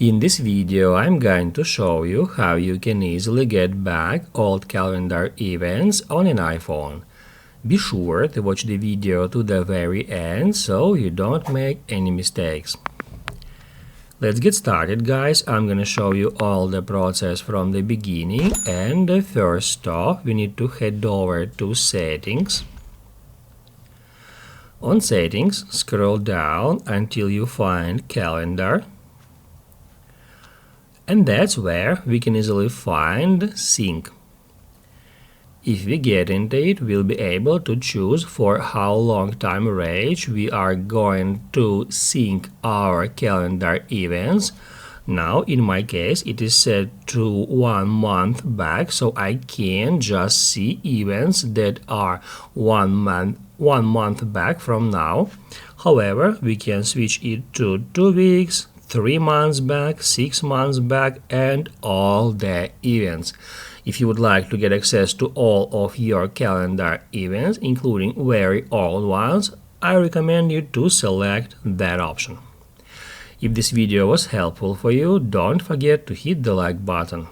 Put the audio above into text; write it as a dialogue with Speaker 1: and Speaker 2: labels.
Speaker 1: In this video, I'm going to show you how you can easily get back old calendar events on an iPhone. Be sure to watch the video to the very end so you don't make any mistakes. Let's get started, guys. I'm gonna show you all the process from the beginning, and the first stop we need to head over to Settings. On Settings, scroll down until you find Calendar. And that's where we can easily find Sync. If we get into it, we'll be able to choose for how long time range we are going to sync our calendar events. Now, in my case, it is set to 1 month back, so I can just see events that are 1 month back from now. However, we can switch it to 2 weeks, 3 months back, 6 months back, and all the events. If you would like to get access to all of your calendar events, including very old ones, I recommend you to select that option. If this video was helpful for you, don't forget to hit the like button.